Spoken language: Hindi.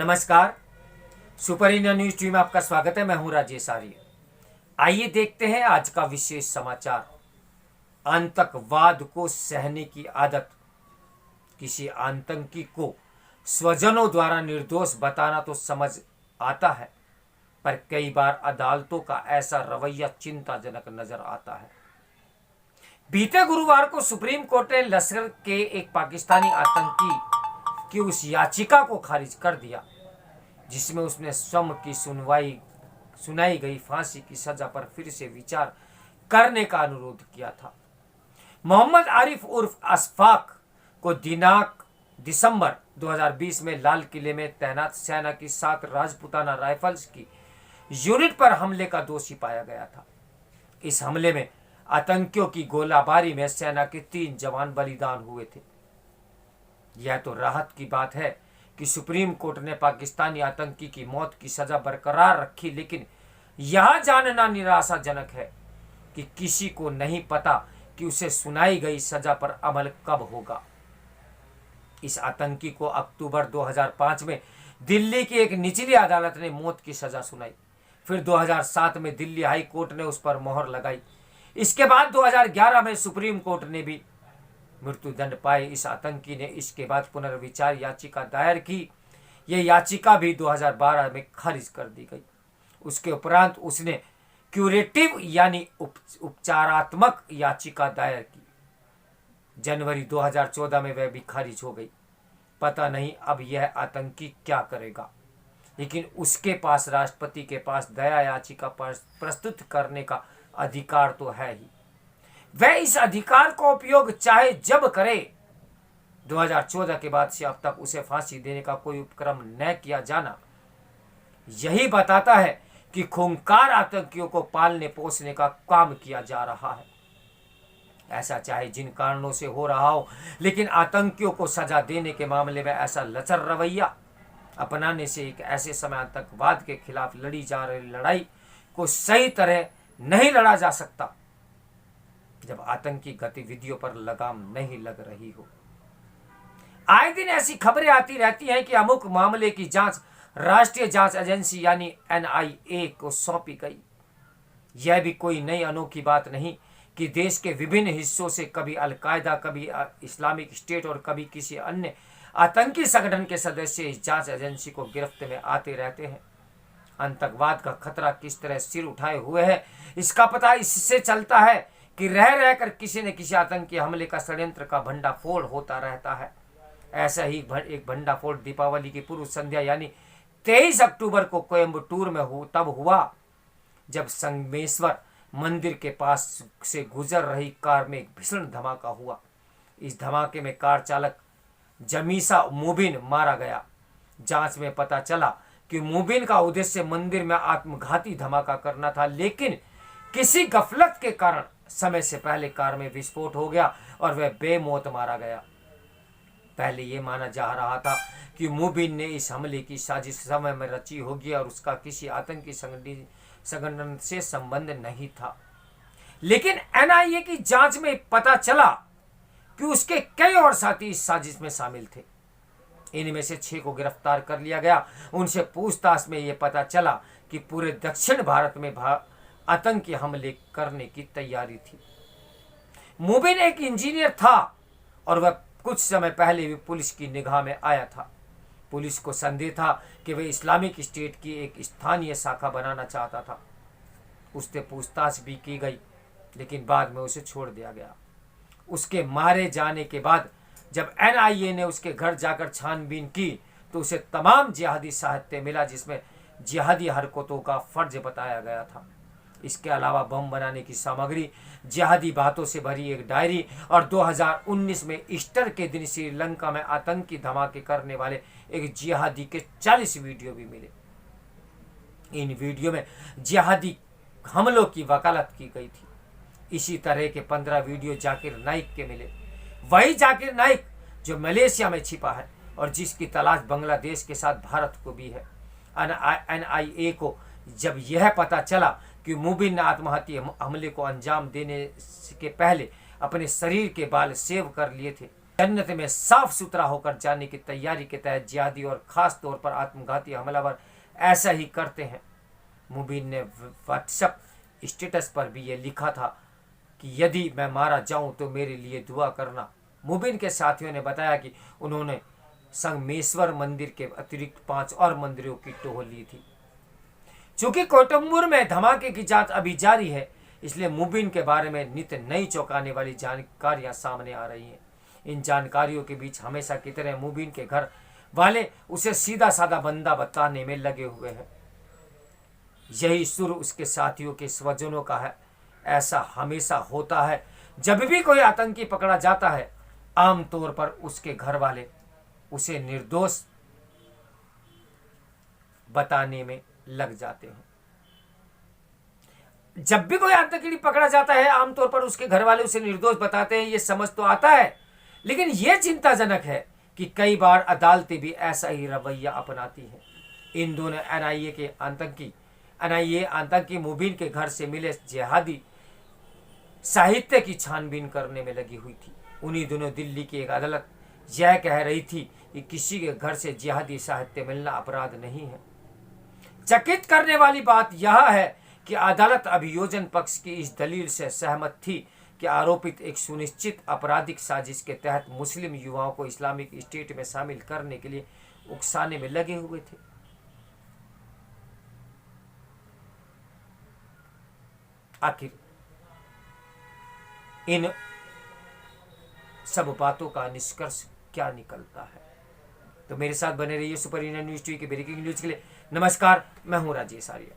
नमस्कार। सुपर इंडिया न्यूज टीम में आपका स्वागत है। मैं हूं राजेश आर्य। आइए देखते हैं आज का विशेष समाचार। आतंकवाद को सहने की आदत। किसी आतंकी को स्वजनों द्वारा निर्दोष बताना तो समझ आता है, पर कई बार अदालतों का ऐसा रवैया चिंताजनक नजर आता है। बीते गुरुवार को सुप्रीम कोर्ट ने लश्कर के एक पाकिस्तानी आतंकी की उस याचिका को खारिज कर दिया जिसमें उसने स्वयं की सुनाई गई फांसी की सजा पर फिर से विचार करने का अनुरोध किया था। मोहम्मद आरिफ उर्फ अशफाक को दिनांक दिसंबर 2020 में लाल किले में तैनात सेना की 7 राजपूताना राइफल्स की यूनिट पर हमले का दोषी पाया गया था। इस हमले में आतंकियों की गोलाबारी में सेना के 3 जवान बलिदान हुए थे। यह तो राहत की बात है कि सुप्रीम कोर्ट ने पाकिस्तानी आतंकी की मौत की सजा बरकरार रखी, लेकिन यह जानना निराशाजनक है कि किसी को नहीं पता कि उसे सुनाई गई सजा पर अमल कब होगा। इस आतंकी को अक्टूबर 2005 में दिल्ली की एक निचली अदालत ने मौत की सजा सुनाई। फिर 2007 में दिल्ली हाई कोर्ट ने उस पर मोहर लगाई। इसके बाद 2011 में सुप्रीम कोर्ट ने भी मृत्युदंड पाए इस आतंकी ने इसके बाद पुनर्विचार याचिका दायर की। यह याचिका भी 2012 में खारिज कर दी गई। उसके उपरांत उसने क्यूरेटिव यानी उपचारात्मक याचिका दायर की। जनवरी 2014 में वह भी खारिज हो गई। पता नहीं अब यह आतंकी क्या करेगा, लेकिन उसके पास राष्ट्रपति के पास दया याचिका प्रस्तुत करने का अधिकार तो है ही। वह इस अधिकार का उपयोग चाहे जब करे। 2014 के बाद से अब तक उसे फांसी देने का कोई उपक्रम न किया जाना यही बताता है कि खूंखार आतंकियों को पालने पोसने का काम किया जा रहा है। ऐसा चाहे जिन कारणों से हो रहा हो, लेकिन आतंकियों को सजा देने के मामले में ऐसा लचर रवैया अपनाने से एक ऐसे समय आतंकवाद के खिलाफ लड़ी जा रही लड़ाई को सही तरह नहीं लड़ा जा सकता जब आतंकी गतिविधियों पर लगाम नहीं लग रही हो। आए दिन ऐसी खबरें आती रहती हैं कि अमुक मामले की जांच राष्ट्रीय जांच एजेंसी यानी NIA को सौंपी गई। यह भी कोई नई अनोखी बात नहीं कि देश के विभिन्न हिस्सों से कभी अलकायदा, कभी इस्लामिक स्टेट और कभी किसी अन्य आतंकी संगठन के सदस्य इस जांच एजेंसी को गिरफ्त में आते रहते हैं। आतंकवाद का खतरा किस तरह सिर उठाए हुए है, इसका पता इससे चलता है कि रह रहकर किसी न किसी आतंकी हमले का षड्यंत्र का भंडाफोड़ होता रहता है। ऐसा ही एक भंडाफोड़ दीपावली की पूर्व संध्या यानी 23 अक्टूबर को कोयम्बटूर में तब हुआ जब संगमेश्वर मंदिर के पास से गुजर रही कार में एक भीषण धमाका हुआ। इस धमाके में कार चालक जमीसा मुबिन मारा गया। जांच में पता चला कि मुबिन का उद्देश्य मंदिर में आत्मघाती धमाका करना था, लेकिन किसी गफलत के कारण समय से पहले कार में विस्फोट हो गया और वह बेमौत मारा गया। पहले यह माना जा रहा था कि मुबिन ने इस हमले की साजिश समय में रची होगी और उसका किसी आतंकी संगठन से संबंध नहीं था, लेकिन NIA की जांच में पता चला कि उसके कई और साथी इस साजिश में शामिल थे। इनमें से 6 को गिरफ्तार कर लिया गया। उनसे पूछताछ में यह पता चला कि पूरे दक्षिण भारत में आतंकी हमले करने की तैयारी थी। मुबिन एक इंजीनियर था और वह कुछ समय पहले भी पुलिस की निगाह में आया था। पुलिस को संदेह था कि वह इस्लामिक स्टेट की एक स्थानीय शाखा बनाना चाहता था। उससे पूछताछ भी की गई, लेकिन बाद में उसे छोड़ दिया गया। उसके मारे जाने के बाद जब NIA ने उसके घर जाकर छानबीन की तो उसे तमाम जिहादी साहित्य मिला जिसमें जिहादी हरकतों का फर्ज बताया गया था। इसके अलावा बम बनाने की सामग्री, जिहादी बातों से भरी एक डायरी और 2019 में ईस्टर के दिन श्रीलंका में आतंकी धमाके करने वाले एक जिहादी के 40 वीडियो भी मिले। इन वीडियो में जिहादी हमलों की वकालत की गई थी। इसी तरह के 15 वीडियो जाकिर नाइक के मिले। वही जाकिर नाइक जो मलेशिया में छिपा है और जिसकी तलाश बांग्लादेश के साथ भारत को भी है। NIA को जब यह पता चला कि मुबिन ने आत्मघाती हमले को अंजाम देने के पहले अपने शरीर के बाल सेव कर लिए थे, जन्नत में साफ सुथरा होकर जाने की तैयारी के तहत जिहादी और खास तौर पर आत्मघाती हमलावर ऐसा ही करते हैं। मुबीन ने व्हाट्सएप स्टेटस पर भी ये लिखा था कि यदि मैं मारा जाऊं तो मेरे लिए दुआ करना। मुबीन के साथियों ने बताया कि उन्होंने संगमेश्वर मंदिर के अतिरिक्त 5 और मंदिरों की टोह ली थी। चूंकि कोटम्बूर में धमाके की जांच अभी जारी है, इसलिए मुबीन के बारे में नित्य नई चौंकाने वाली जानकारियां सामने आ रही हैं। इन जानकारियों के बीच हमेशा की तरह मुबीन के घर वाले उसे सीधा साधा बंदा बताने में लगे हुए हैं। यही सुर उसके साथियों के स्वजनों का है। ऐसा हमेशा होता है, जब भी कोई आतंकी पकड़ा जाता है आमतौर पर उसके घर वाले उसे निर्दोष बताने में लग जाते हैं। जब भी कोई आतंकी पकड़ा जाता है आमतौर पर उसके घर वाले उसे निर्दोष बताते हैं। ये समझ तो आता है, लेकिन यह चिंताजनक है कि कई बार अदालतें भी ऐसा ही रवैया अपनाती हैं। इन दोनों एनआईए आतंकी मुबीन के घर से मिले जिहादी साहित्य की छानबीन करने में लगी हुई थी। उन्हीं दिनों दिल्ली की एक अदालत यह कह रही थी कि किसी के घर से जिहादी साहित्य मिलना अपराध नहीं है। चकित करने वाली बात यह है कि अदालत अभियोजन पक्ष की इस दलील से सहमत थी कि आरोपित एक सुनिश्चित आपराधिक साजिश के तहत मुस्लिम युवाओं को इस्लामिक स्टेट में शामिल करने के लिए उकसाने में लगे हुए थे। आखिर इन सब बातों का निष्कर्ष क्या निकलता है? तो मेरे साथ बने रहिए सुपर इंडियन न्यूज़ टीवी के ब्रेकिंग न्यूज के लिए। नमस्कार, मैं हूं राजेश आर्य।